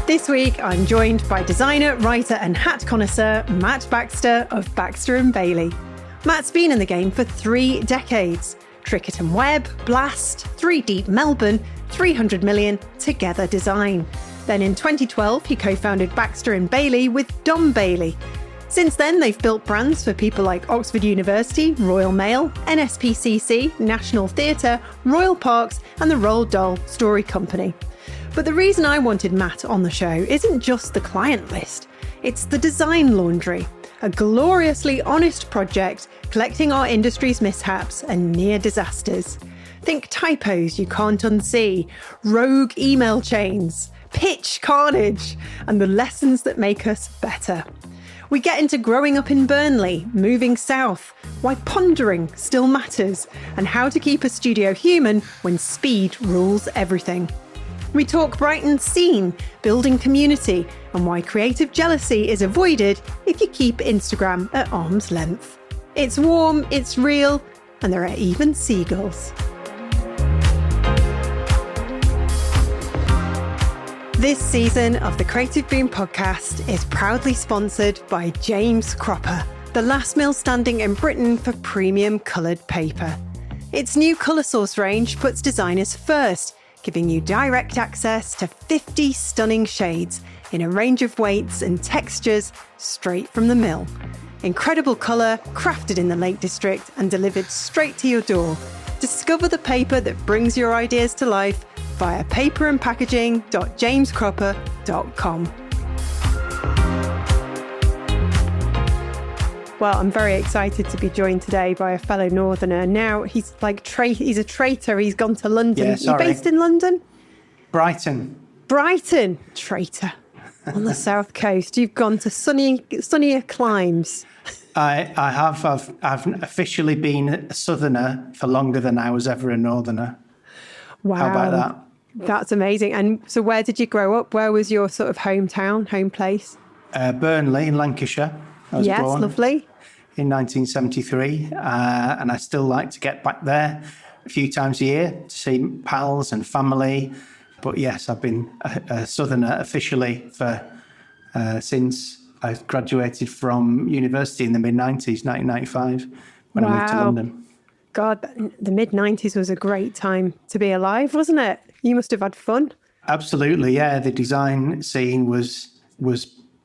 This week, I'm joined by designer, writer and hat connoisseur Matt Baxter of Baxter & Bailey. Matt's been in the game for 3 decades. Trickett Webb, Blast, 3 Deep Melbourne, 300 million Together Design. Then in 2012, he co-founded Baxter & Bailey with Dom Bailey. Since then, they've built brands for people like Oxford University, Royal Mail, NSPCC, National Theatre, Royal Parks and the Roald Dahl Story Company. But the reason I wanted Matt on the show isn't just the client list. It's the Design Laundry, a gloriously honest project collecting our industry's mishaps and near disasters. Think typos you can't unsee, rogue email chains, pitch carnage, and the lessons that make us better. We get into growing up in Burnley, moving south, why pondering still matters, and how to keep a studio human when speed rules everything. We talk Brighton's scene, building community, and why creative jealousy is avoided if you keep Instagram at arm's length. It's warm, it's real, and there are even seagulls. This season of the Creative Boom podcast is proudly sponsored by James Cropper, the last mill standing in Britain for premium coloured paper. Its new colour source range puts designers first, giving you direct access to 50 stunning shades in a range of weights and textures straight from the mill. Incredible colour, crafted in the Lake District and delivered straight to your door. Discover the paper that brings your ideas to life via paperandpackaging.jamescropper.com. Well, I'm very excited to be joined today by a fellow Northerner. Now, he's like he's a traitor. He's gone to London. Yeah, sorry. You're based in London? Brighton. Traitor. On the south coast. You've gone to sunnier climes. I have. I've officially been a southerner for longer than I was ever a northerner. Wow. How about that? That's amazing. And so where did you grow up? Where was your sort of hometown, home place? Burnley in Lancashire. I was born lovely. In 1973. And I still like to get back there a few times a year to see pals and family. But yes, I've been a southerner officially for since I graduated from university in the mid-90s, 1995, when I moved to London. God, the mid-90s was a great time to be alive, wasn't it? You must have had fun. Absolutely, yeah. The design scene was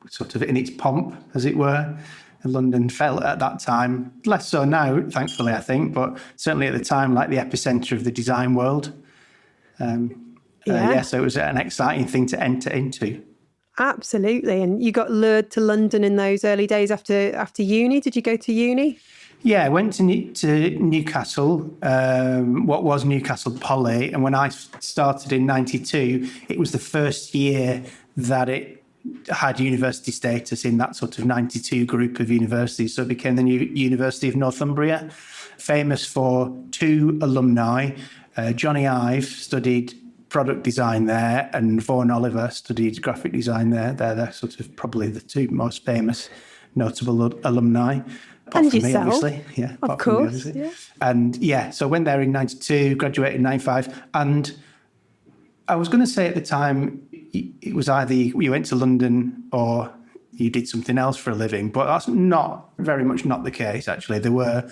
sort of in its pomp, as it were. And London felt at that time, less so now, thankfully, I think, but certainly at the time, like the epicentre of the design world. So it was an exciting thing to enter into. Absolutely. And you got lured to London in those early days after uni. Did you go to uni? Yeah, I went to Newcastle, what was Newcastle Poly. And when I started in 92, it was the first year that it had university status in that sort of 92 group of universities. So it became the new University of Northumbria, famous for 2 alumni. Johnny Ive studied product design there, and Vaughan Oliver studied graphic design there. They're sort of probably the 2 most famous, notable alumni. And yourself. Me, obviously. Yeah, of course. Yeah. And so I went there in 92, graduated in 95. And I was going to say at the time, it was either you went to London or you did something else for a living. But that's very much not the case, actually. There were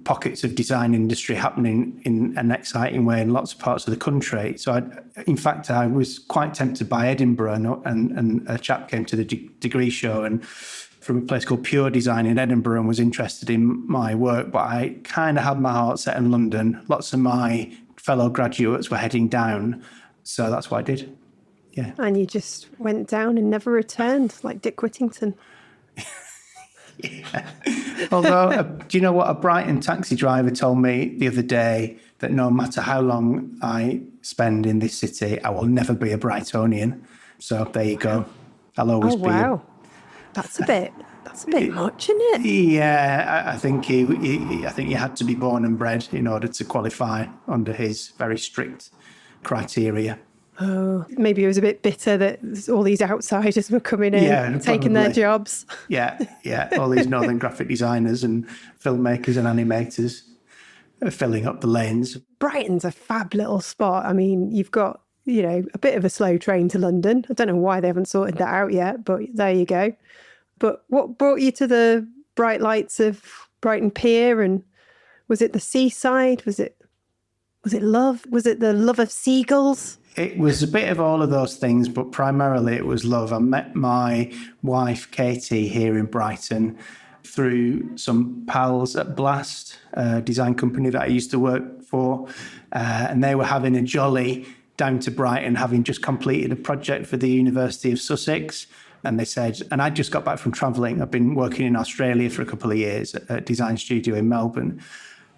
pockets of design industry happening in an exciting way in lots of parts of the country. So, in fact, I was quite tempted by Edinburgh, and a chap came to the degree show and from a place called Pure Design in Edinburgh and was interested in my work, but I kind of had my heart set in London. Lots of my fellow graduates were heading down, so that's what I did. Yeah. And you just went down and never returned, like Dick Whittington. Yeah. Although, do you know what? A Brighton taxi driver told me the other day that no matter how long I spend in this city, I will never be a Brightonian. So there you go. I'll always be. Wow. That's a bit much, isn't it? Yeah, I think I think you had to be born and bred in order to qualify under his very strict criteria. Oh, maybe he was a bit bitter that all these outsiders were coming in, taking their jobs. Yeah. All these northern graphic designers and filmmakers and animators are filling up the lanes. Brighton's a fab little spot. I mean, you've got a bit of a slow train to London. I don't know why they haven't sorted that out yet, but there you go. But what brought you to the bright lights of Brighton Pier? And was it the seaside? Was it love? Was it the love of seagulls? It was a bit of all of those things, but primarily it was love. I met my wife, Katie, here in Brighton through some pals at Blast, a design company that I used to work for. And they were having a jolly down to Brighton, having just completed a project for the University of Sussex. And they said, and I just got back from travelling. I've been working in Australia for a couple of years at a design studio in Melbourne.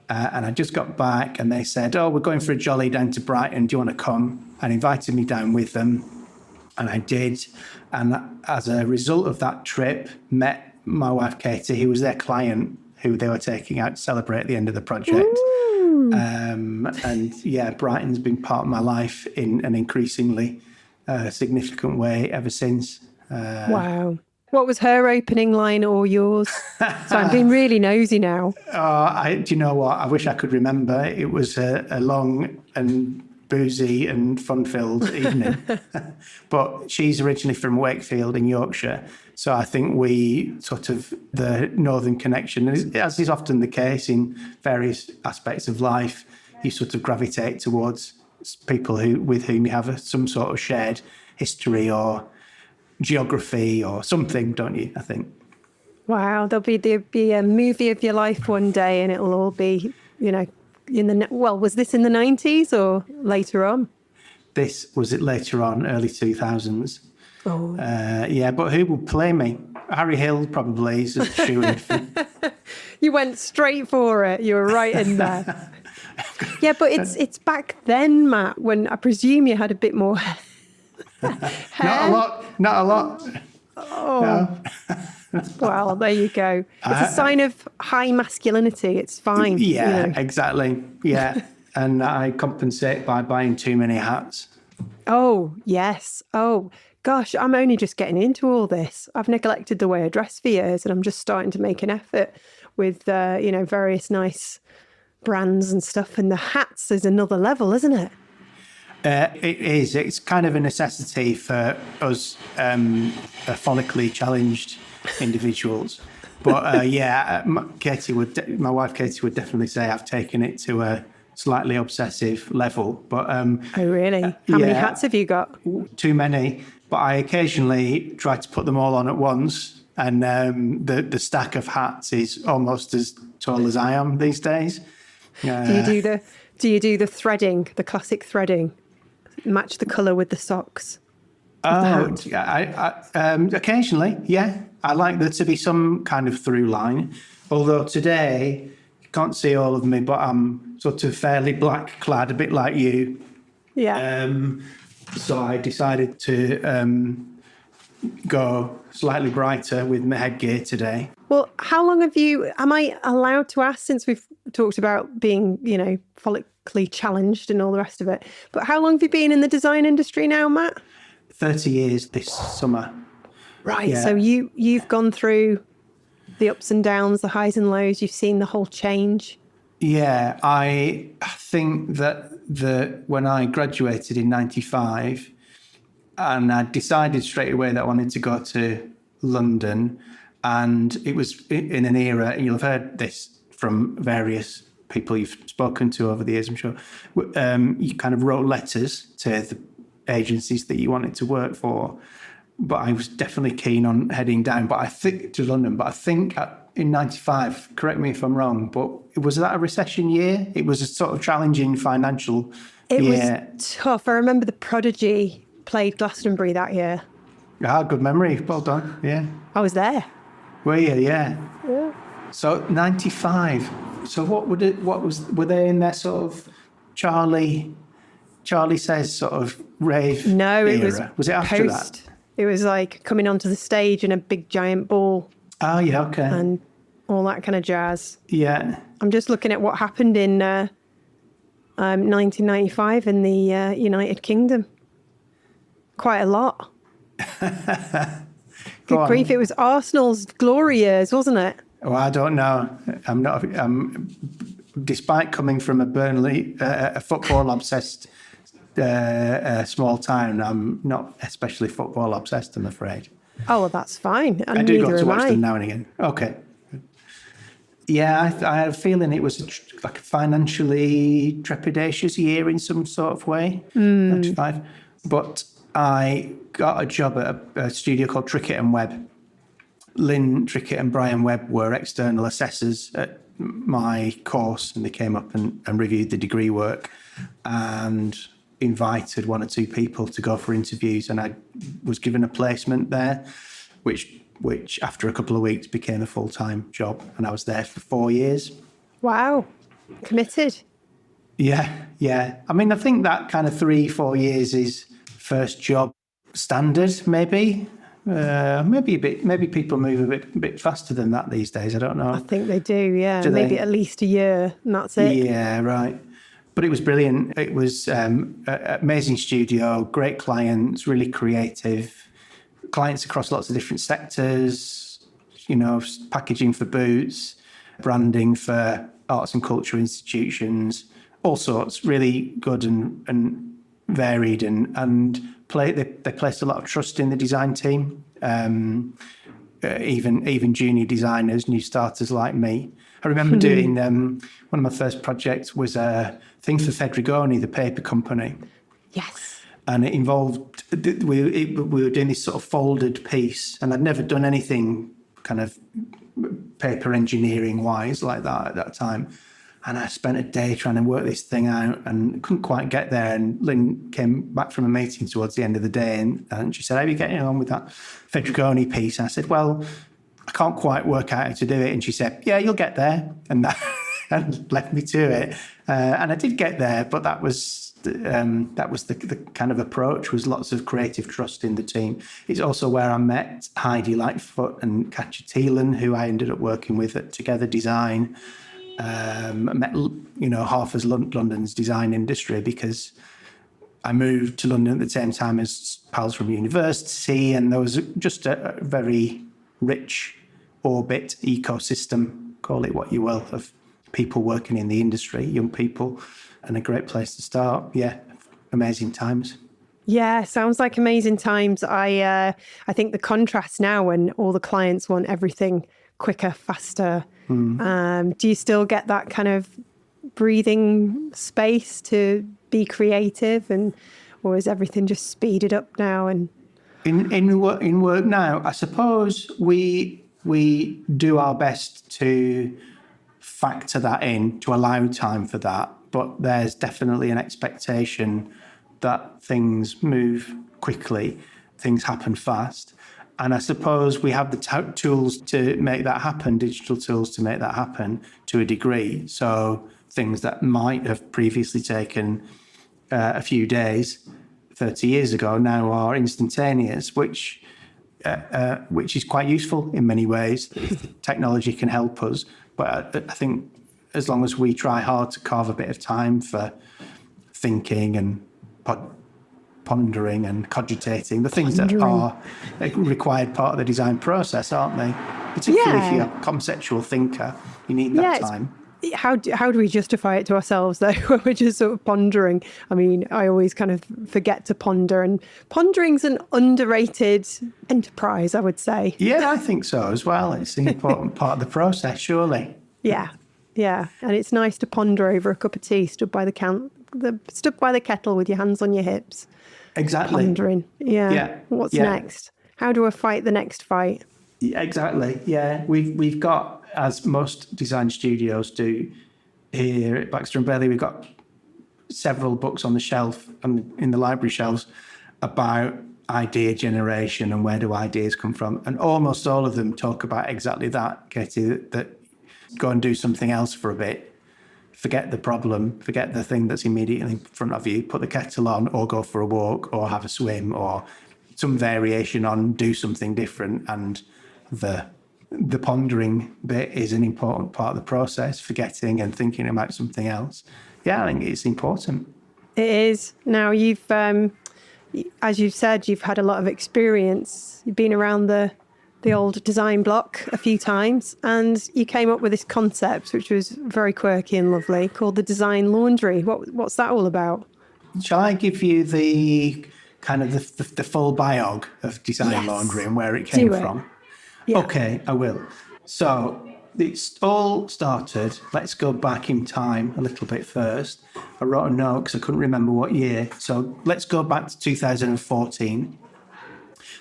And I just got back and they said, oh, we're going for a jolly down to Brighton. Do you want to come? And invited me down with them. And I did. And as a result of that trip, met my wife, Katie, who was their client, who they were taking out to celebrate at the end of the project. And yeah, Brighton's been part of my life in an increasingly significant way ever since. Wow. What was her opening line or yours? So I'm being really nosy now. Do you know what? I wish I could remember. It was a long and boozy and fun-filled evening. But she's originally from Wakefield in Yorkshire. So I think we sort of, the northern connection, as is often the case in various aspects of life, you sort of gravitate towards people with whom you have some sort of shared history or geography or something, don't you, I think? Wow, there'll be a movie of your life one day and it'll all be, was this in the 90s or later on? This was it later on, early 2000s. Oh. Yeah, but who will play me? Harry Hill probably is a shoo-in. You went straight for it. You were right in there. Yeah, but it's back then, Matt, when I presume you had a bit more hair. Not a lot. Oh. No. Well, there you go. It's a sign of high masculinity. It's fine. Yeah, exactly. Yeah. And I compensate by buying too many hats. Oh, yes. Oh, gosh, I'm only just getting into all this. I've neglected the way I dress for years and I'm just starting to make an effort with, various nice brands and stuff. And the hats is another level, isn't it? It is. It's kind of a necessity for us follically challenged individuals. But my wife Katie would definitely say I've taken it to a slightly obsessive level. But oh, really? How many hats have you got? Too many. But I occasionally try to put them all on at once. And the stack of hats is almost as tall as I am these days. Do you do the threading, the classic threading? Match the colour with the socks? Occasionally, yeah. I like there to be some kind of through line. Although today, you can't see all of me, but I'm sort of fairly black clad, a bit like you. Yeah. So I decided to go slightly brighter with my headgear today. Well, how long am I allowed to ask, since we've talked about being, follically challenged and all the rest of it, but how long have you been in the design industry now, Matt? 30 years this summer. Right. Yeah. So you've gone through the ups and downs, the highs and lows. You've seen the whole change. Yeah, I think that when I graduated in 95 and I decided straight away that I wanted to go to London, and it was in an era, and you'll have heard this from various people you've spoken to over the years, I'm sure, you kind of wrote letters to the agencies that you wanted to work for. But I was definitely keen on heading down, to London. But I think in 95, correct me if I'm wrong, but was that a recession year? It was a sort of challenging financial year. It was tough. I remember the Prodigy played Glastonbury that year. Ah, good memory. Well done. Yeah. I was there. Were you? Yeah. Yeah. So 95. So were they in their sort of Charlie Says sort of rave No, era? it was it after post. that? It was like coming onto the stage in a big giant ball. Oh, yeah, okay. And all that kind of jazz. Yeah. I'm just looking at what happened in 1995 in the United Kingdom. Quite a lot. Good grief, it was Arsenal's glory years, wasn't it? Well, I don't know. Despite coming from a Burnley, a football-obsessed small town. I'm not especially football obsessed, I'm afraid. Oh, well, that's fine. And I do neither go to am watch I. them now and again. Okay. Yeah, I had a feeling it was like a financially trepidatious year in some sort of way, 95. But I got a job at a studio called Trickett and Webb. Lynn Trickett and Brian Webb were external assessors at my course, and they came up and reviewed the degree work and invited one or two people to go for interviews. And I was given a placement there, which after a couple of weeks became a full-time job, and I was there for 4 years. Wow. Committed. Yeah. I mean, I think that kind of 3-4 years is first job standard, maybe. Maybe people move a bit faster than that these days. I don't know. I think they do, yeah. Do Maybe they? at least a year, and that's it. Yeah, right. But it was brilliant. It was an amazing studio, great clients, really creative. Clients across lots of different sectors, packaging for boots, branding for arts and culture institutions, all sorts, really good and varied, and they placed a lot of trust in the design team, even junior designers, new starters like me. I remember doing one of my first projects was a thing for Fedrigoni, the paper company. Yes. And it involved, we were doing this sort of folded piece, and I'd never done anything kind of paper engineering wise like that at that time. And I spent a day trying to work this thing out and couldn't quite get there. And Lynn came back from a meeting towards the end of the day, and she said, "How are you getting on with that Fedrigoni piece?" And I said, "Well, I can't quite work out how to do it." And she said, "Yeah, you'll get there." And that and left me to it. And I did get there, but that was the kind of approach, was lots of creative trust in the team. It's also where I met Heidi Lightfoot and Katja Thielen, who I ended up working with at Together Design. Met half of London's design industry, because I moved to London at the same time as pals from university, and there was just a very rich orbit ecosystem, call it what you will, of people working in the industry, young people, and a great place to start. Yeah, amazing times. Yeah, sounds like amazing times. I think the contrast now, when all the clients want everything quicker, faster. Do you still get that kind of breathing space to be creative, or is everything just speeded up now? And in work now, I suppose we do our best to factor that in, to allow time for that. But there's definitely an expectation that things move quickly, things happen fast. And I suppose we have the tools to make that happen, digital tools to make that happen to a degree. So things that might have previously taken a few days 30 years ago now are instantaneous, which is quite useful in many ways. Technology can help us. But I think as long as we try hard to carve a bit of time for thinking and pondering and cogitating, the things that are a required part of the design process, aren't they? Particularly if you're a conceptual thinker, you need that time. How do we justify it to ourselves, though, when we're just sort of pondering? I mean, I always kind of forget to ponder, and pondering's an underrated enterprise, I would say. Yeah, I think so as well. It's an important part of the process, surely. Yeah. And it's nice to ponder over a cup of tea, stood by the kettle with your hands on your hips. Exactly. Pondering. Yeah. What's next? How do I fight the next fight? Yeah, exactly. Yeah, we've got, as most design studios do here at Baxter and Bailey, we've got several books on the shelf and in the library shelves about idea generation and where do ideas come from. And almost all of them talk about exactly that, Katie, that go and do something else for a bit. Forget the problem, forget the thing that's immediately in front of you, put the kettle on, or go for a walk, or have a swim, or some variation on do something different. And the pondering bit is an important part of the process, forgetting and thinking about something else. Yeah, I think it's important. It is. Now, you've, as you've said, you've had a lot of experience. You've been around the old design block a few times, and you came up with this concept, which was very quirky and lovely, called the design laundry. What's that all about? Shall I give you the kind of the full biog of Design Yes. Laundry and where it came Do it. from? Yeah. Okay, I will. So it's all started. Let's go back in time a little bit first. I wrote a note because I couldn't remember what year. So let's go back to 2014.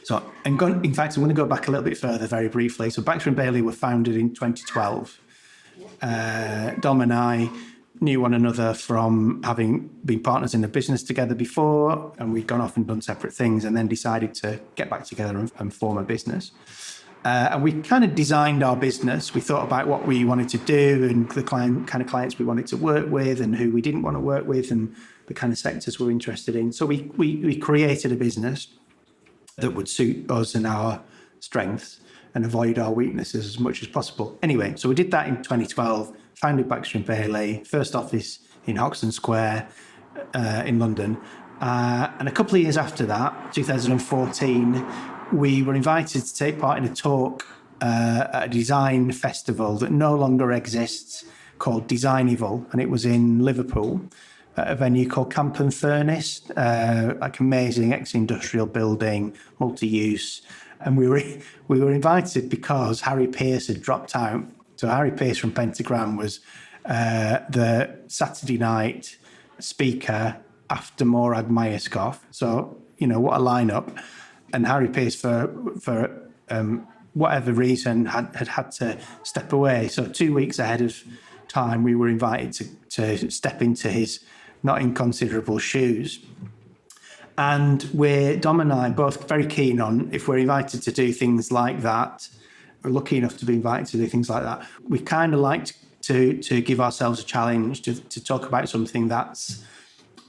So, in fact, I'm going to go back a little bit further very briefly. So Baxter and Bailey were founded in 2012. Dom and I knew one another from having been partners in a business together before, and we'd gone off and done separate things and then decided to get back together and form a business. And we kind of designed our business. We thought about what we wanted to do and the kind of clients we wanted to work with and who we didn't want to work with and the kind of sectors we're interested in. So we created a business that would suit us and our strengths and avoid our weaknesses as much as possible. Anyway, so we did that in 2012, founded Baxter and Bailey, first office in Hoxton Square in London. And a couple of years after that, 2014, we were invited to take part in a talk at a design festival that no longer exists called Designival, and it was in Liverpool at a venue called Camp and Furnace, like amazing ex-industrial building, multi-use. And we were invited because Harry Pearce had dropped out. So Harry Pearce from Pentagram was the Saturday night speaker after Morag Myerscough. So, what a lineup. And Harry Pearce, for whatever reason, had to step away. So 2 weeks ahead of time, we were invited to step into his not inconsiderable shoes. And Dom and I both very keen on, if we're invited to do things like that, we're lucky enough to be invited to do things like that, we kind of like to give ourselves a challenge to talk about something that's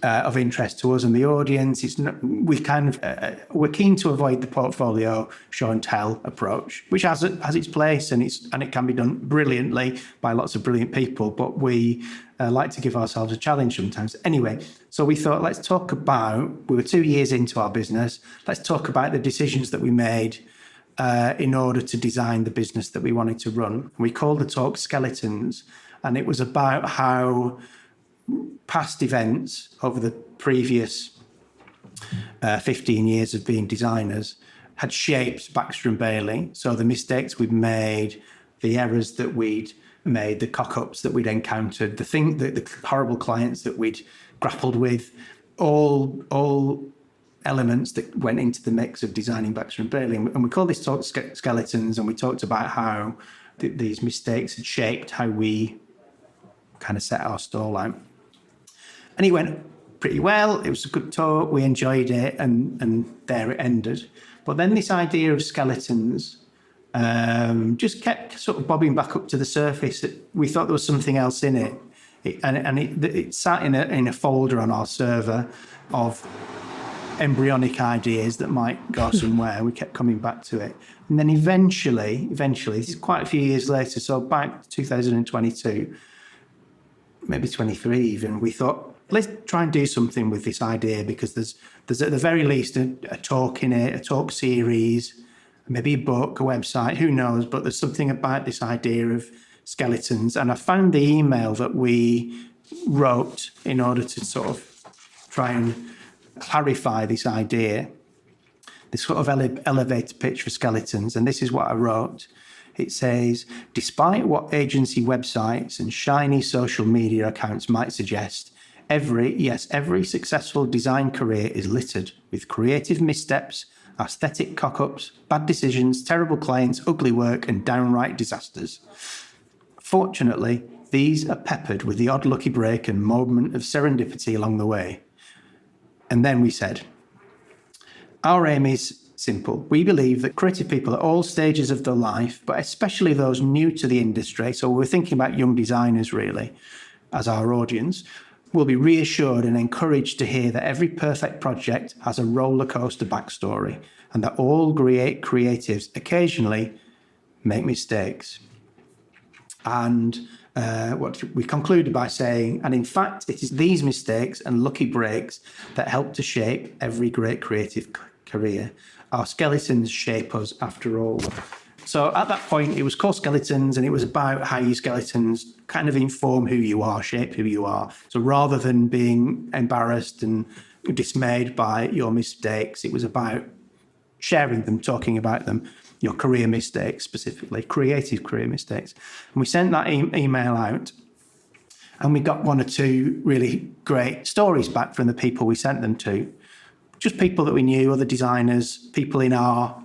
of interest to us and the audience. We're keen to avoid the portfolio show and tell approach, which has its place and it can be done brilliantly by lots of brilliant people, but we like to give ourselves a challenge sometimes. Anyway, so we thought, we were 2 years into our business, let's talk about the decisions that we made in order to design the business that we wanted to run. We called the talk Skeletons, and it was about how past events over the previous 15 years of being designers had shaped Baxter and Bailey. So the mistakes we'd made, the errors that we'd made, the cock-ups that we'd encountered, the horrible clients that we'd grappled with, all elements that went into the mix of designing Baxter and Bailey. And we called this talk Skeletons, and we talked about how these mistakes had shaped how we kind of set our stall out. And it went pretty well. It was a good talk. We enjoyed it, and there it ended. But then this idea of skeletons just kept sort of bobbing back up to the surface. We thought there was something else in it. It sat in a folder on our server of embryonic ideas that might go somewhere. We kept coming back to it. And then eventually, this is quite a few years later, so back to 2022, maybe 23 even, we thought, let's try and do something with this idea, because there's at the very least a talk in it, a talk series, maybe a book, a website, who knows, but there's something about this idea of skeletons. And I found the email that we wrote in order to sort of try and clarify this idea, this sort of elevator pitch for skeletons. And this is what I wrote. It says, despite what agency websites and shiny social media accounts might suggest, every successful design career is littered with creative missteps, aesthetic cock-ups, bad decisions, terrible clients, ugly work, and downright disasters. Fortunately, these are peppered with the odd lucky break and moment of serendipity along the way. And then we said, our aim is simple. We believe that creative people at all stages of their life, but especially those new to the industry, so we're thinking about young designers really as our audience, will be reassured and encouraged to hear that every perfect project has a roller coaster backstory, and that all great creatives occasionally make mistakes. And what we concluded by saying, and in fact, it is these mistakes and lucky breaks that help to shape every great creative career. Our skeletons shape us after all. So at that point, it was core skeletons, and it was about how your skeletons kind of inform who you are, shape who you are. So rather than being embarrassed and dismayed by your mistakes, it was about sharing them, talking about them, your career mistakes specifically, creative career mistakes. And we sent that email out, and we got one or two really great stories back from the people we sent them to. Just people that we knew, other designers, people in our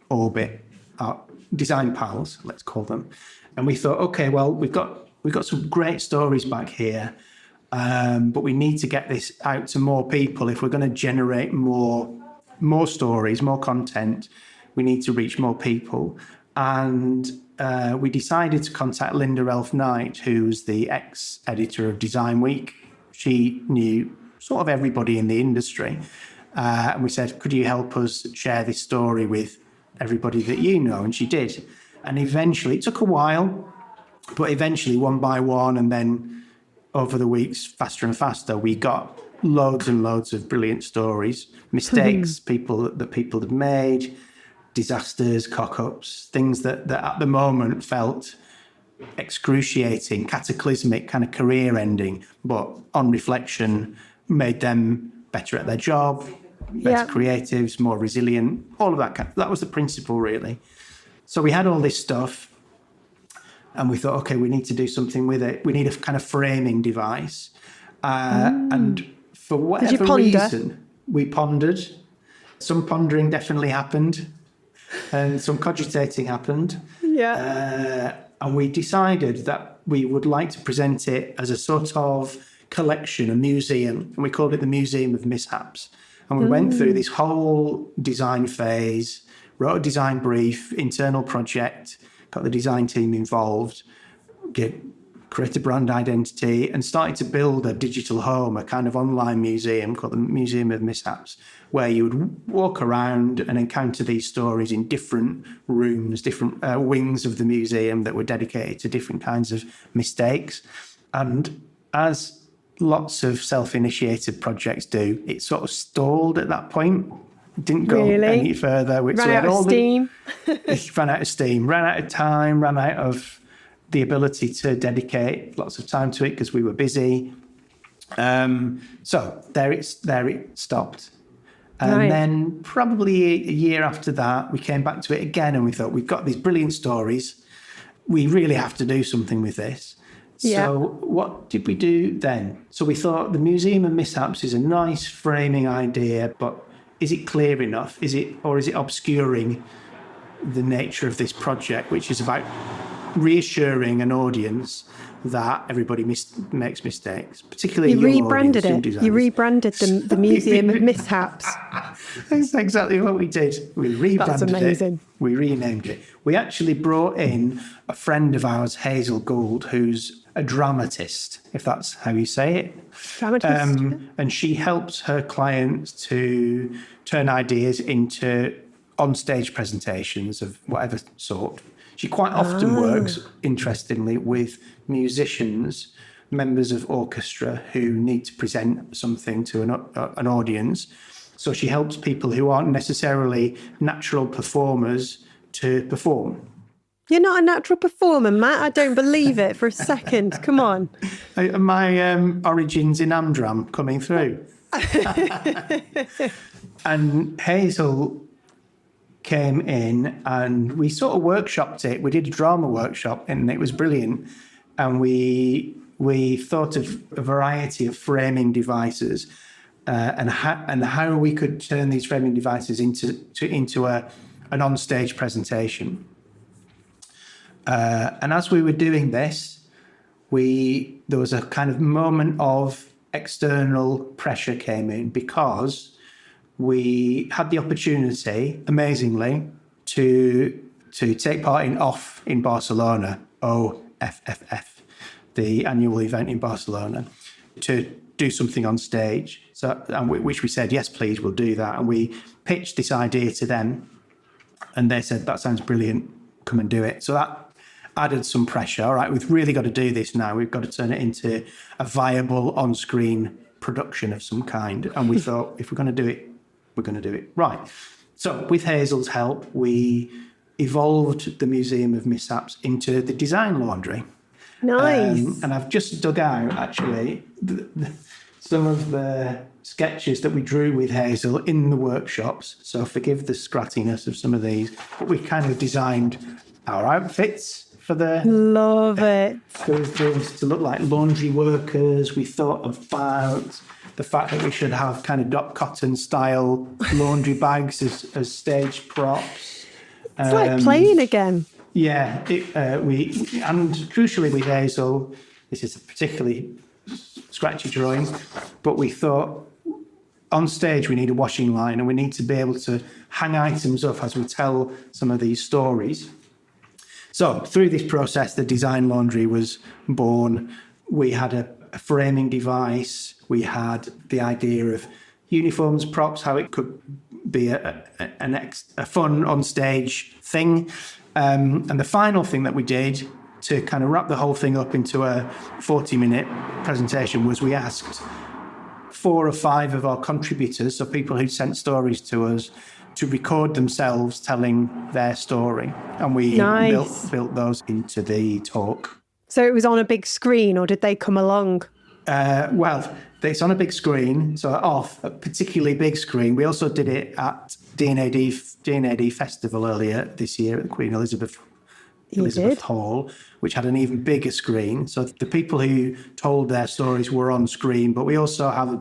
orbit, our design pals, let's call them. And we thought, okay, well, we've got some great stories back here, but we need to get this out to more people. If we're going to generate more stories, more content, we need to reach more people. And we decided to contact Linda Elf-Knight, who's the ex-editor of Design Week. She knew sort of everybody in the industry. And we said, could you help us share this story with everybody that you know? And she did. And eventually, it took a while, but eventually, one by one, and then over the weeks, faster and faster, we got loads and loads of brilliant stories, mistakes people had made, disasters, cock-ups, things that at the moment felt excruciating, cataclysmic, kind of career-ending, but on reflection, made them better at their job, better creatives, more resilient, all of that. That was the principle, really. So we had all this stuff, and we thought, okay, we need to do something with it. We need a kind of framing device. And for whatever reason, we pondered. Some pondering definitely happened, and some cogitating happened. Yeah. And we decided that we would like to present it as a sort of collection, a museum, and we called it the Museum of Mishaps. And we went through this whole design phase, wrote a design brief, internal project, got the design team involved, create a brand identity, and started to build a digital home, a kind of online museum called the Museum of Mishaps, where you would walk around and encounter these stories in different rooms, different wings of the museum that were dedicated to different kinds of mistakes. And as lots of self-initiated projects do, it sort of stalled at that point. It didn't go any further. Ran out of steam. Ran out of steam, ran out of time, ran out of the ability to dedicate lots of time to it because we were busy. So there it stopped. And then probably a year after that, we came back to it again, and we thought, we've got these brilliant stories. We really have to do something with this. So what did we do then? So we thought the Museum of Mishaps is a nice framing idea, but is it clear enough? Is it obscuring the nature of this project, which is about reassuring an audience that everybody makes mistakes, particularly you rebranded it. You rebranded the Museum of Mishaps. That's exactly what we did. We rebranded That's amazing. it. We renamed it. We actually brought in a friend of ours, Hazel Gould, who's a dramatist, if that's how you say it. Dramatist. And she helps her clients to turn ideas into on-stage presentations of whatever sort. She quite often works, interestingly, with musicians, members of orchestra who need to present something to an audience. So she helps people who aren't necessarily natural performers to perform. You're not a natural performer, Matt. I don't believe it for a second. Come on. My origins in Amdram coming through. And Hazel came in and we sort of workshopped it. We did a drama workshop and it was brilliant. And we thought of a variety of framing devices and how we could turn these framing devices into an on-stage presentation. And as we were doing this, there was a kind of moment of external pressure came in because we had the opportunity, amazingly, to take part in OFF in Barcelona, OFFF, the annual event in Barcelona, to do something on stage. Which we said, yes, please, we'll do that. And we pitched this idea to them, and they said, that sounds brilliant, come and do it. So that added some pressure. All right, we've really got to do this now. We've got to turn it into a viable on-screen production of some kind. And we thought, if we're going to do it, we're going to do it right. So with Hazel's help, we evolved the Museum of Mishaps into the Design Laundry. Nice. And I've just dug out, actually, some of the sketches that we drew with Hazel in the workshops. So forgive the scrattiness of some of these. But we kind of designed our outfits for the... Love it. those to look like laundry workers. We thought about the fact that we should have kind of Doc Cotton style laundry bags as stage props. It's like playing again. Yeah, and crucially with Hazel, this is a particularly scratchy drawing, but we thought on stage we need a washing line and we need to be able to hang items up as we tell some of these stories. So through this process, the Design Laundry was born. We had a framing device. We had the idea of uniforms, props, how it could be a fun on-stage thing. And the final thing that we did to kind of wrap the whole thing up into a 40-minute presentation was we asked 4 or 5 of our contributors, so people who'd sent stories to us, to record themselves telling their story. And we built those into the talk. So it was on a big screen, or did they come along? Well, it's on a big screen, so off a particularly big screen. We also did it at D&AD Festival earlier this year at the Queen Elizabeth Hall, which had an even bigger screen. So the people who told their stories were on screen, but we also have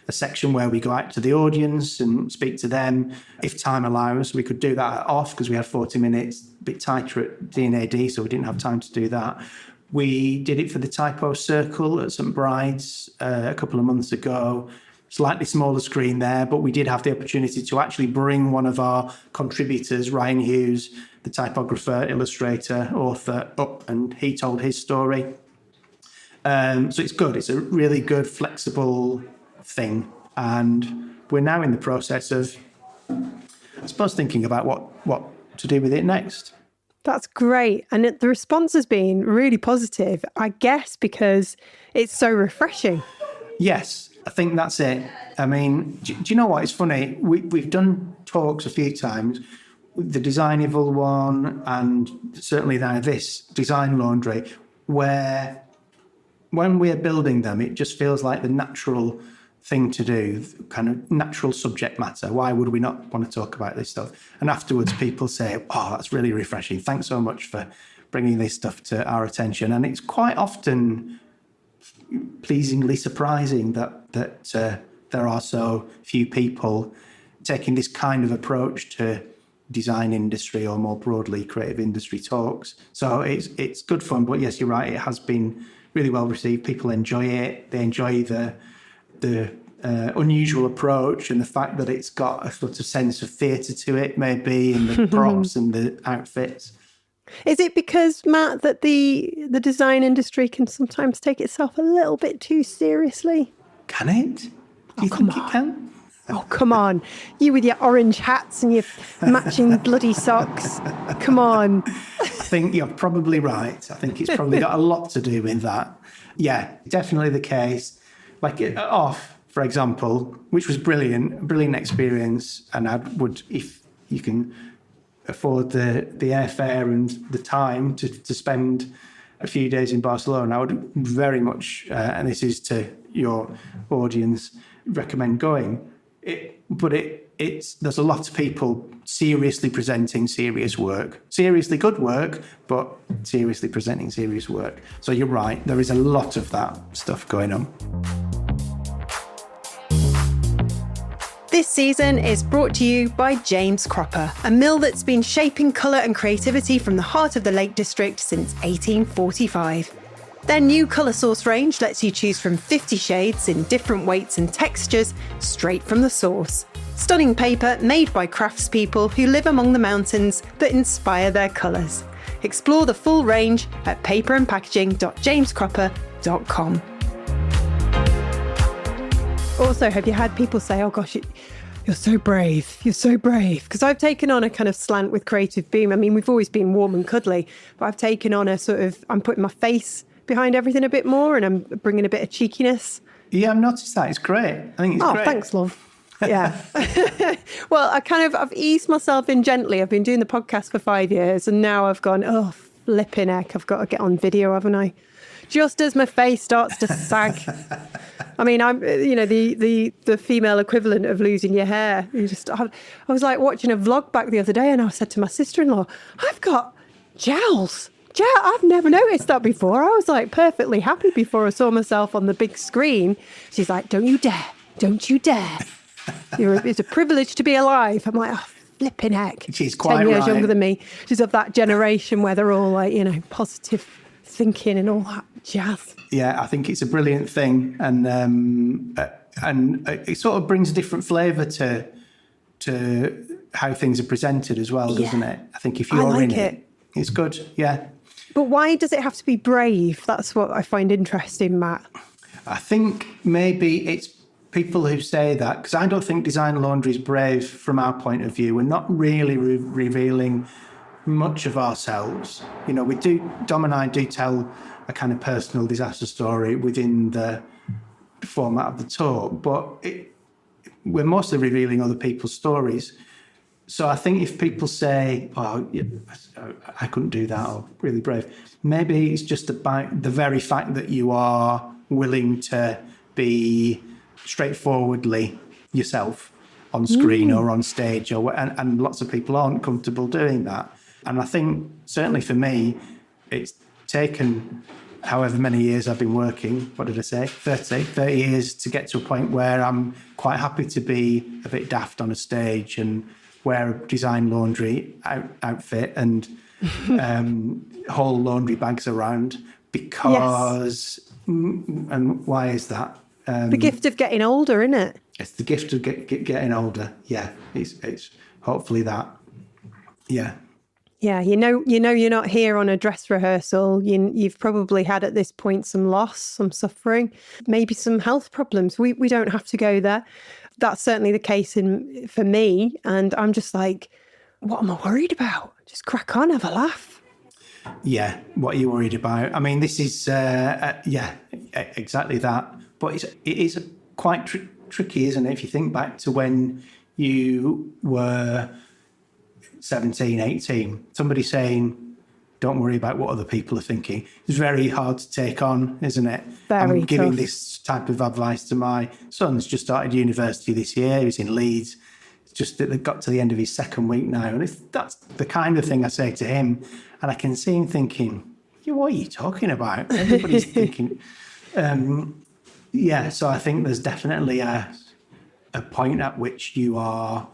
a section where we go out to the audience and speak to them. If time allows, we could do that off because we had 40 minutes, a bit tighter at D&AD, so we didn't have time to do that. We did it for the Typo Circle at St Bride's a couple of months ago. Slightly smaller screen there, but we did have the opportunity to actually bring one of our contributors, Ryan Hughes, the typographer, illustrator, author, up, and he told his story. So it's good. It's a really good, flexible thing. And we're now in the process of, I suppose, thinking about what to do with it next. That's great. And the response has been really positive, I guess, because it's so refreshing. Yes, I think that's it. I mean, do you know what? It's funny. We've done talks a few times, the Design Evil one, and certainly now this Design Laundry, where when we're building them, it just feels like the natural thing to do, kind of natural subject matter. Why would we not want to talk about this stuff? And afterwards, people say, "Oh, that's really refreshing. Thanks so much for bringing this stuff to our attention." And it's quite often pleasingly surprising that there are so few people taking this kind of approach to design industry or more broadly creative industry talks. So it's good fun. But yes, you're right. It has been really well received. People enjoy it. They enjoy the unusual approach and the fact that it's got a sort of sense of theatre to it, maybe, and the props and the outfits. Is it because, Matt, that the design industry can sometimes take itself a little bit too seriously? Can it? Do you think it can? Oh, come on. You with your orange hats and your matching bloody socks. Come on. I think you're probably right. I think it's probably got a lot to do with that. Yeah, definitely the case. Like Off, for example, which was brilliant experience. And I would, if you can afford the airfare and the time to spend a few days in Barcelona, I would very much, and this is to your audience, recommend going. There's a lot of people seriously presenting serious work, seriously good work, but seriously presenting serious work. So you're right, there is a lot of that stuff going on. This season is brought to you by James Cropper, a mill that's been shaping colour and creativity from the heart of the Lake District since 1845. Their new colour source range lets you choose from 50 shades in different weights and textures straight from the source. Stunning paper made by craftspeople who live among the mountains that inspire their colours. Explore the full range at paperandpackaging.jamescropper.com. Also, have you had people say, "Oh gosh, you're so brave, you're so brave"? Because I've taken on a kind of slant with Creative Boom. I mean, we've always been warm and cuddly, but I've taken on a sort of, I'm putting my face behind everything a bit more and I'm bringing a bit of cheekiness. Yeah, I've noticed that. It's great. I think it's great. Oh, thanks, love. Yeah. Well, I've eased myself in gently. I've been doing the podcast for 5 years and now I've gone, oh, flipping heck, I've got to get on video, haven't I? Just as my face starts to sag. I mean, I'm, the female equivalent of losing your hair. I was like watching a vlog back the other day and I said to my sister-in-law, I've got jowls. I've never noticed that before. I was like perfectly happy before I saw myself on the big screen. She's like, don't you dare. Don't you dare. It's a privilege to be alive. I'm like, oh, flipping heck. She's quite 10 years right. younger than me. She's of that generation where they're all like, positive thinking and all that jazz. Yeah, I think it's a brilliant thing. And it sort of brings a different flavour to how things are presented as well, doesn't it? I think if you're in it, it's good. Yeah. But why does it have to be brave? That's what I find interesting, Matt. I think maybe it's people who say that, because I don't think Design Laundry is brave from our point of view. We're not really revealing much of ourselves. Dom and I do tell a kind of personal disaster story within the format of the talk, but we're mostly revealing other people's stories. So I think if people say, oh, yeah, I couldn't do that, or really brave, maybe it's just about the very fact that you are willing to be straightforwardly yourself on screen or on stage, and lots of people aren't comfortable doing that. And I think, certainly for me, it's taken however many years I've been working, 30 years to get to a point where I'm quite happy to be a bit daft on a stage and wear a Design Laundry outfit and haul laundry bags around because... Yes. And why is that? The gift of getting older, isn't it? It's the gift of getting older. Yeah, it's hopefully that. Yeah. Yeah, you're not here on a dress rehearsal. You've probably had at this point some loss, some suffering, maybe some health problems. We don't have to go there. That's certainly the case for me. And I'm just like, what am I worried about? Just crack on, have a laugh. Yeah, what are you worried about? I mean, this is, exactly that. But it is quite tricky, isn't it? If you think back to when you were 17, 18, somebody saying, don't worry about what other people are thinking. It's very hard to take on, isn't it? Very I'm giving tough. This type of advice to my son who's just started university this year. He's in Leeds. It's just that they've got to the end of his second week now. And that's the kind of thing I say to him. And I can see him thinking, what are you talking about? Everybody's thinking... so I think there's definitely a point at which you are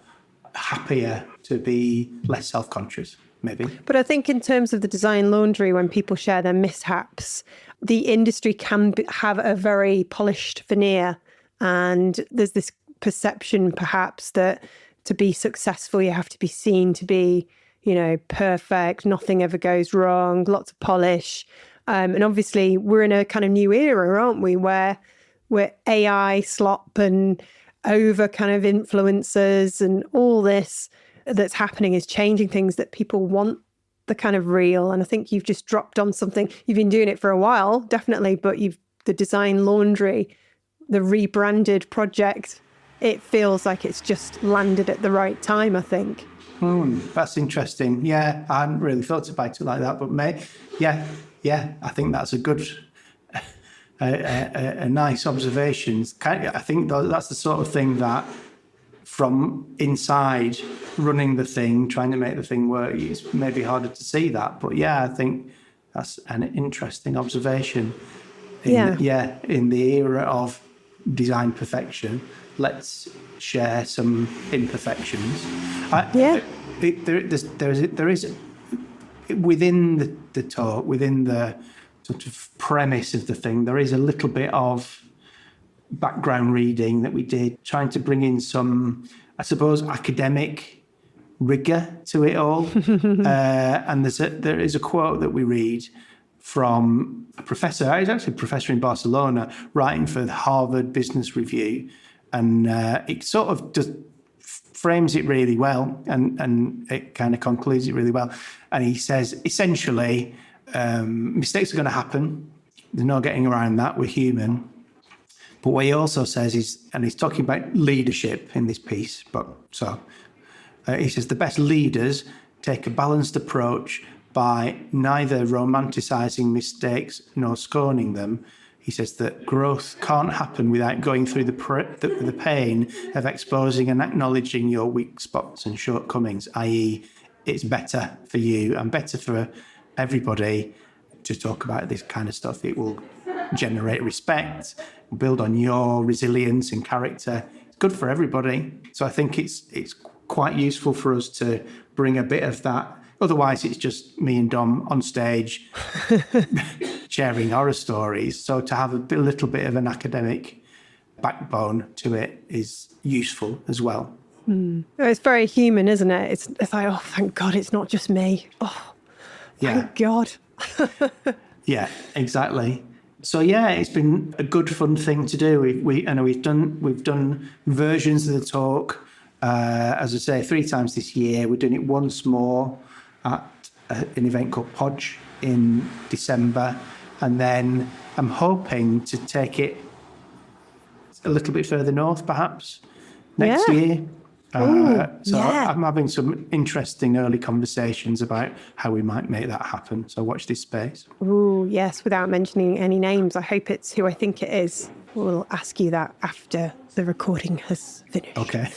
happier to be less self-conscious, maybe. But I think in terms of the Design Laundry, when people share their mishaps, the industry can have a very polished veneer. And there's this perception perhaps that to be successful, you have to be seen to be, perfect, nothing ever goes wrong, lots of polish. And obviously we're in a kind of new era, aren't we, where AI slop and over kind of influencers and all this that's happening is changing things that people want the kind of real. And I think you've just dropped on something. You've been doing it for a while, definitely, but the Design Laundry, the rebranded project, it feels like it's just landed at the right time, I think. That's interesting. Yeah, I hadn't really thought about it like that, but I think that's a good, a nice observation. I think that's the sort of thing that from inside running the thing, trying to make the thing work, it's maybe harder to see that. But I think that's an interesting observation. In the era of design perfection, let's share some imperfections. There is within the talk, within the sort of premise of the thing, there is a little bit of background reading that we did, trying to bring in some, I suppose, academic rigour to it all. And there is a quote that we read from a professor. He's actually a professor in Barcelona, writing for the Harvard Business Review, and it sort of just frames it really well, and it kind of concludes it really well. And he says, essentially, mistakes are going to happen. There's no getting around that. We're human. But what he also says is, and he's talking about leadership in this piece, he says the best leaders take a balanced approach by neither romanticising mistakes nor scorning them. He says that growth can't happen without going through the pain of exposing and acknowledging your weak spots and shortcomings, i.e. it's better for you and better for everybody to talk about this kind of stuff. It will generate respect, build on your resilience and character. It's good for everybody. So I think it's quite useful for us to bring a bit of that. Otherwise, it's just me and Dom on stage sharing horror stories. So to have a little bit of an academic backbone to it is useful as well. It's very human, isn't it? It's like, oh, thank God it's not just me. Oh, thank God. Yeah, exactly. So yeah, it's been a good, fun thing to do. We've done versions of the talk, as I say, 3 times this year. We're doing it once more at an event called Podge in December, and then I'm hoping to take it a little bit further north, perhaps next year. I'm having some interesting early conversations about how we might make that happen. So watch this space. Oh, yes, without mentioning any names. I hope it's who I think it is. We'll ask you that after the recording has finished. Okay.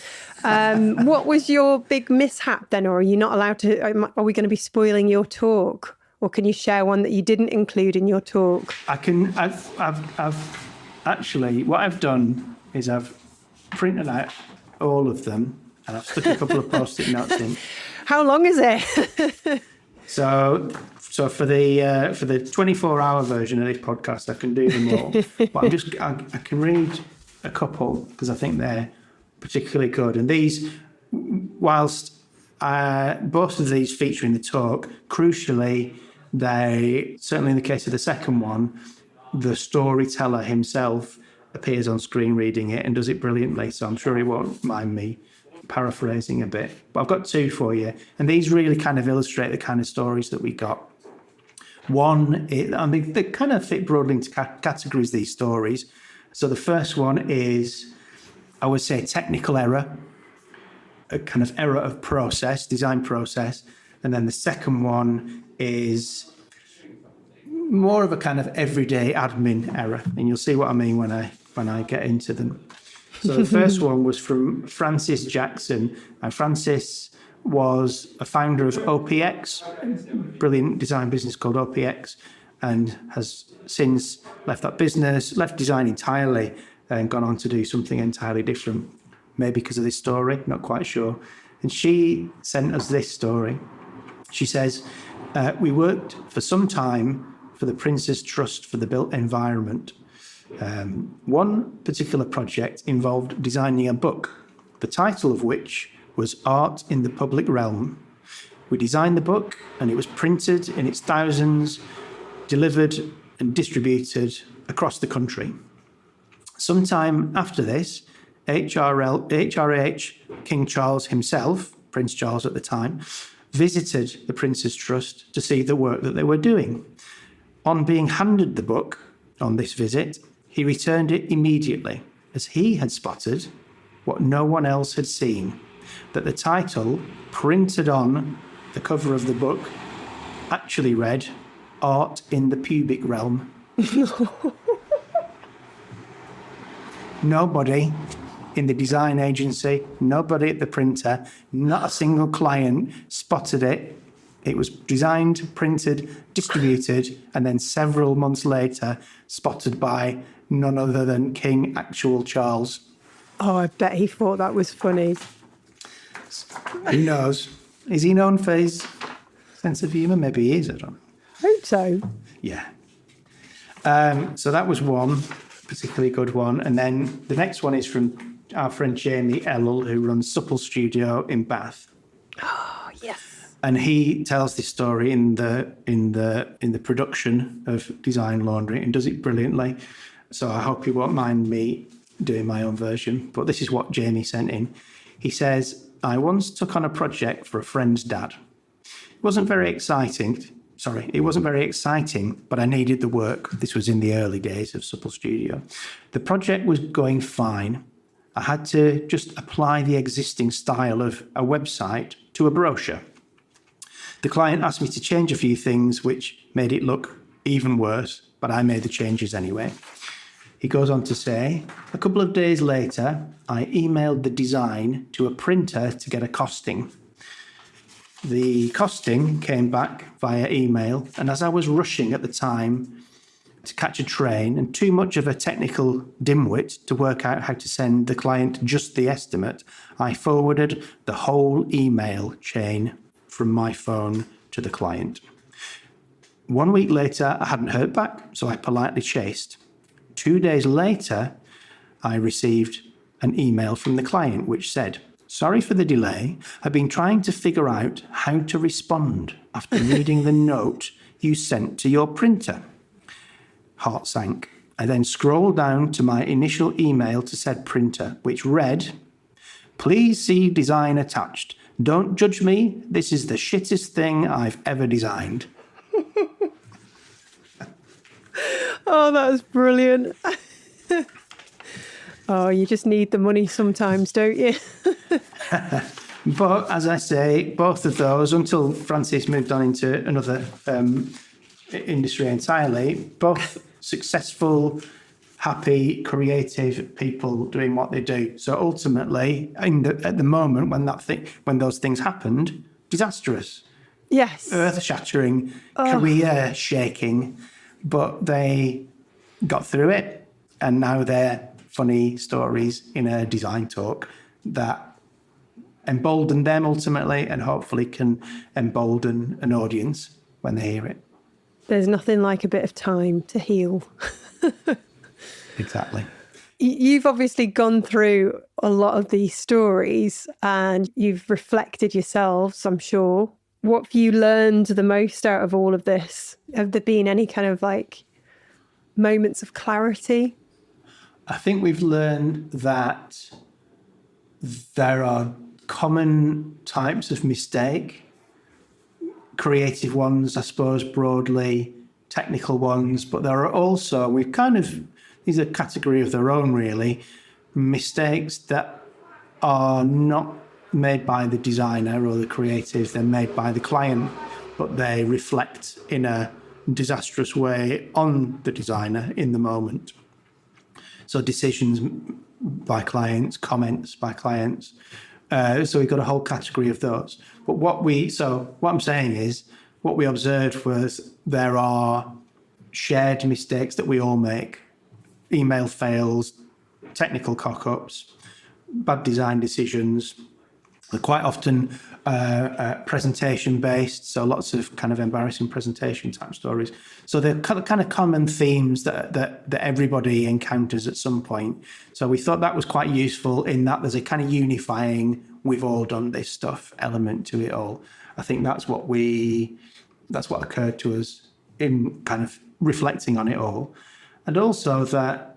What was your big mishap then? Or are you not allowed to? Are we going to be spoiling your talk? Or can you share one that you didn't include in your talk? I've actually, what I've done is I've printed out all of them and I've stuck a couple of post-it notes in. How long is it? So for the 24-hour version of this podcast, I can do them all. But I can read a couple because I think they're particularly good. And these, whilst both of these feature in the talk, crucially, they, certainly in the case of the second one, the storyteller himself appears on screen reading it and does it brilliantly. So I'm sure he won't mind me paraphrasing a bit. But I've got 2 for you. And these really kind of illustrate the kind of stories that we got. One, they kind of fit broadly into categories, these stories. So the first one is, I would say, technical error, a kind of error of process, design process. And then the second one is more of a kind of everyday admin error. And you'll see what I mean when I get into them. So the first one was from Francis Jackson. And Francis was a founder of OPX, brilliant design business called OPX, and has since left that business, left design entirely, and gone on to do something entirely different. Maybe because of this story, not quite sure. And she sent us this story. She says, we worked for some time for the Prince's Trust for the Built Environment. One particular project involved designing a book, the title of which was Art in the Public Realm. We designed the book and it was printed in its thousands, delivered and distributed across the country. Sometime after this, HRH King Charles himself, Prince Charles at the time, visited the Prince's Trust to see the work that they were doing. On being handed the book on this visit, he returned it immediately, as he had spotted what no one else had seen, that the title printed on the cover of the book actually read, Art in the Pubic Realm. Nobody in the design agency, nobody at the printer, not a single client spotted it. It was designed, printed, distributed, and then several months later spotted by none other than King Actual Charles. Oh, I bet he thought that was funny. Who knows? Is he known for his sense of humour? Maybe he is, I don't know. I hope so. Yeah. So that was one particularly good one. And then the next one is from our friend Jamie Ellel, who runs Supple Studio in Bath. Oh, yes. And he tells this story in the production of Design Laundry and does it brilliantly. So I hope you won't mind me doing my own version. But this is what Jamie sent in. He says, I once took on a project for a friend's dad. It wasn't very exciting, It wasn't very exciting, but I needed the work. This was in the early days of Supple Studio. The project was going fine. I had to just apply the existing style of a website to a brochure. The client asked me to change a few things, which made it look even worse, but I made the changes anyway. He goes on to say, a couple of days later, I emailed the design to a printer to get a costing. The costing came back via email, and as I was rushing at the time to catch a train and too much of a technical dimwit to work out how to send the client just the estimate, I forwarded the whole email chain from my phone to the client. 1 week later, I hadn't heard back, so I politely chased. 2 days later, I received an email from the client which said, sorry for the delay. I've been trying to figure out how to respond after reading the note you sent to your printer. Heart sank. I then scrolled down to my initial email to said printer, which read, please see design attached. Don't judge me. This is the shittest thing I've ever designed. Oh, that was brilliant. Oh, you just need the money sometimes, don't you? But as I say, both of those, until Francis moved on into another industry entirely, both successful, happy, creative people doing what they do. So ultimately, at the moment when those things happened, disastrous. Yes. Earth-shattering, career-shaking, but they got through it, and now they're funny stories in a design talk that embolden them ultimately and hopefully can embolden an audience when they hear it. There's nothing like a bit of time to heal. Exactly. You've obviously gone through a lot of these stories and you've reflected yourselves, I'm sure. What have you learned the most out of all of this? Have there been any kind of like moments of clarity? I think we've learned that there are common types of mistake, creative ones, I suppose, broadly, technical ones, but there are also, these are a category of their own, really, mistakes that are not made by the designer or the creative, they're made by the client, but they reflect in a disastrous way on the designer in the moment. So decisions by clients, comments by clients. So we've got a whole category of those. But what I'm saying is, what we observed was there are shared mistakes that we all make. Email fails, technical cock-ups, bad design decisions. They're quite often presentation-based, so lots of kind of embarrassing presentation type stories. So they're kind of common themes that everybody encounters at some point. So we thought that was quite useful in that there's a kind of unifying, we've all done this stuff element to it all. I think that's what occurred to us in kind of reflecting on it all. And also that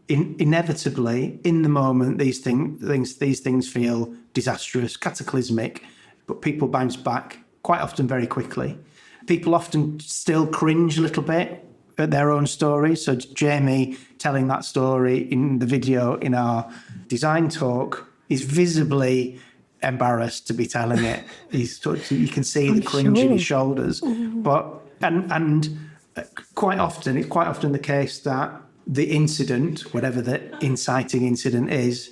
inevitably, in the moment, these things feel disastrous, cataclysmic, but people bounce back quite often very quickly. People often still cringe a little bit at their own stories. So Jamie telling that story in the video in our design talk is visibly embarrassed to be telling it. You can see the cringe in his shoulders. But and quite often, it's quite often the case that the incident, whatever the inciting incident is,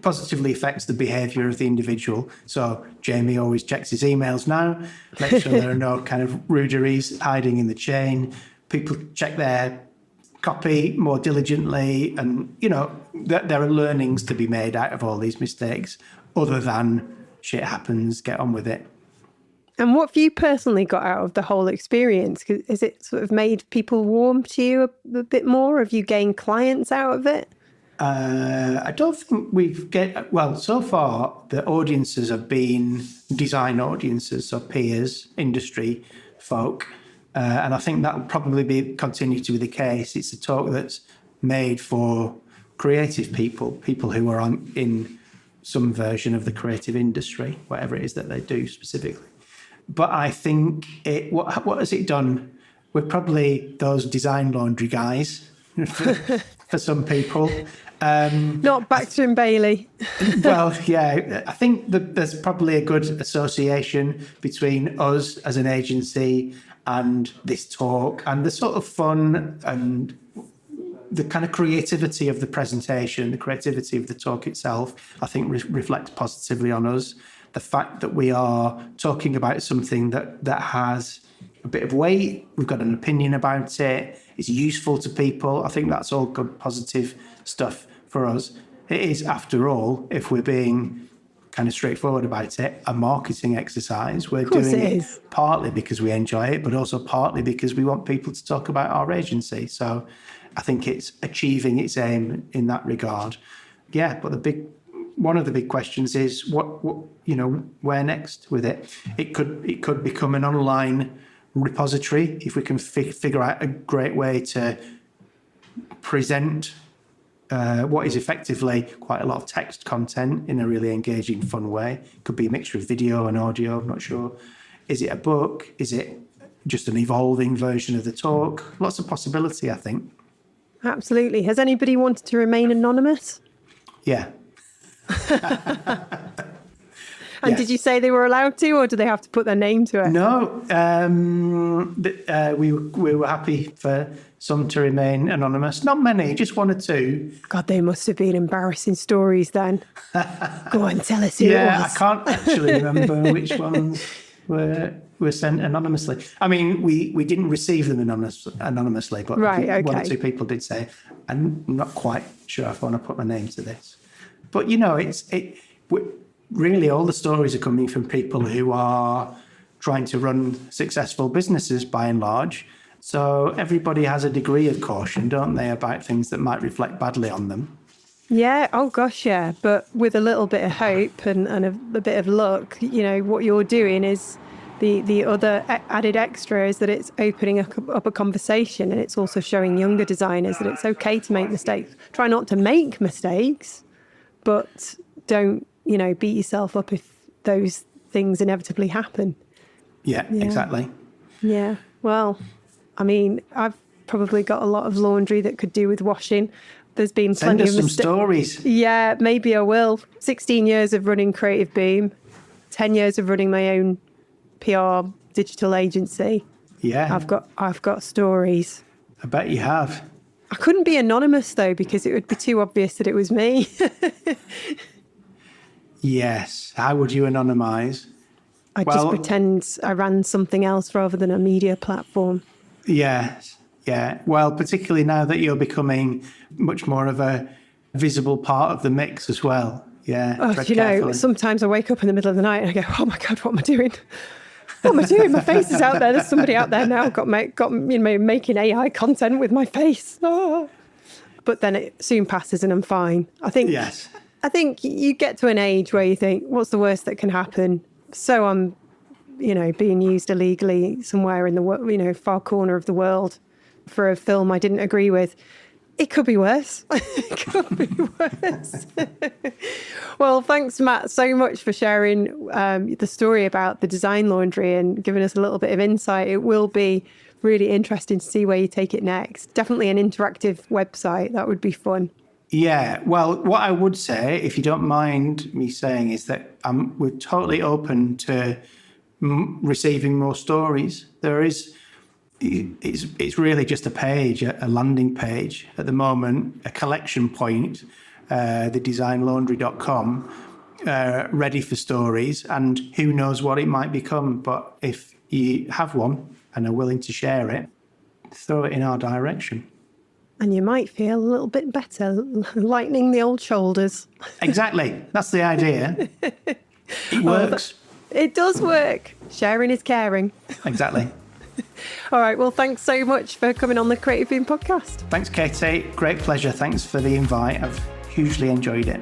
positively affects the behaviour of the individual. So Jamie always checks his emails now, make sure there are no kind of ruderies hiding in the chain. People check their copy more diligently, and there are learnings to be made out of all these mistakes, other than shit happens, get on with it. And what have you personally got out of the whole experience? Has it sort of made people warm to you a bit more? Have you gained clients out of it? I don't think so far the audiences have been design audiences, so peers, industry folk. And I think that will probably continue to be the case. It's a talk that's made for creative people who are in some version of the creative industry, whatever it is that they do specifically. But I think what has it done? We're probably those design laundry guys for some people. Not Baxter and Bailey. Well, yeah, I think that there's probably a good association between us as an agency and this talk, and the sort of fun and the kind of creativity of the presentation, the creativity of the talk itself, I think reflects positively on us. The fact that we are talking about something that has a bit of weight, we've got an opinion about it, it's useful to people. I think that's all good, positive stuff for us. It is, after all, if we're being kind of straightforward about it, a marketing exercise. We're doing it partly because we enjoy it, but also partly because we want people to talk about our agency. So I think it's achieving its aim in that regard. Yeah, but one of the big questions is what where next with it? It could become an online repository if we can figure out a great way to present what is effectively quite a lot of text content in a really engaging, fun way. It could be a mixture of video and audio, I'm not sure. Is it a book? Is it just an evolving version of the talk? Lots of possibility, I think. Absolutely. Has anybody wanted to remain anonymous? Yeah. And yes. Did you say they were allowed to, or do they have to put their name to it? No, we were happy for some to remain anonymous. Not many, just one or two. God, they must have been embarrassing stories then. Go on, tell us who it was. Yeah, I can't actually remember which ones were sent anonymously. I mean, we didn't receive them anonymously, but right, okay. One or two people did say, I'm not quite sure if I want to put my name to this. But, really, all the stories are coming from people who are trying to run successful businesses by and large. So everybody has a degree of caution, don't they, about things that might reflect badly on them. Yeah, oh gosh, yeah. But with a little bit of hope and a bit of luck, what you're doing is the other added extra is that it's opening up a conversation, and it's also showing younger designers that it's okay to make mistakes. Try not to make mistakes, but don't beat yourself up if those things inevitably happen. Yeah, exactly. Yeah. Well, I mean, I've probably got a lot of laundry that could do with washing. There's been plenty of some stories. Yeah, maybe I will. 16 years of running Creative Boom, 10 years of running my own PR digital agency. Yeah. I've got stories. I bet you have. I couldn't be anonymous though, because it would be too obvious that it was me. Yes. How would you anonymise? I'd just pretend I ran something else rather than a media platform. Yes. Yeah. Well, particularly now that you're becoming much more of a visible part of the mix as well. Yeah. Oh, sometimes I wake up in the middle of the night and I go, oh my God, what am I doing? What am I doing? My face is out there. There's somebody out there now making AI content with my face. Oh. But then it soon passes and I'm fine. I think you get to an age where you think, what's the worst that can happen? So I'm, being used illegally somewhere in the far corner of the world for a film I didn't agree with. It could be worse. It could be worse. Well, thanks, Matt, so much for sharing the story about the design laundry and giving us a little bit of insight. It will be really interesting to see where you take it next. Definitely an interactive website. That would be fun. Yeah, well, what I would say, if you don't mind me saying, is that we're totally open to receiving more stories. It's really just a page, a landing page at the moment, a collection point, thedesignlaundry.com, ready for stories, and who knows what it might become. But if you have one and are willing to share it, throw it in our direction. And you might feel a little bit better, lightening the old shoulders. Exactly. That's the idea. It works. It does work. Sharing is caring. Exactly. All right. Well, thanks so much for coming on the Creative Boom podcast. Thanks, Katie. Great pleasure. Thanks for the invite. I've hugely enjoyed it.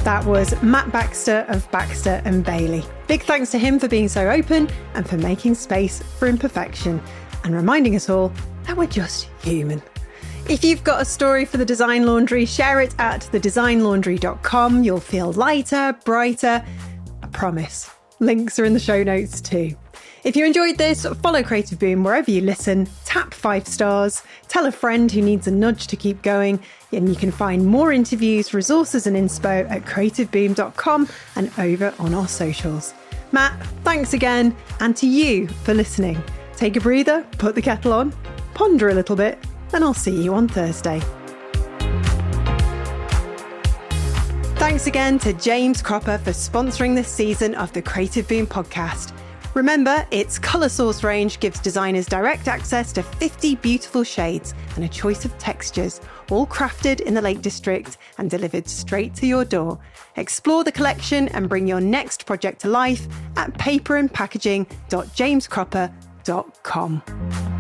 That was Matt Baxter of Baxter and Bailey. Big thanks to him for being so open and for making space for imperfection and reminding us all that we're just human. If you've got a story for the Design Laundry, share it at thedesignlaundry.com. You'll feel lighter, brighter. I promise. Links are in the show notes too. If you enjoyed this, follow Creative Boom wherever you listen, tap 5 stars, tell a friend who needs a nudge to keep going, and you can find more interviews, resources and inspo at creativeboom.com and over on our socials. Matt, thanks again, and to you for listening. Take a breather, put the kettle on, ponder a little bit, and I'll see you on Thursday. Thanks again to James Cropper for sponsoring this season of the Creative Boom podcast. Remember, its colour source range gives designers direct access to 50 beautiful shades and a choice of textures, all crafted in the Lake District and delivered straight to your door. Explore the collection and bring your next project to life at paperandpackaging.jamescropper.com.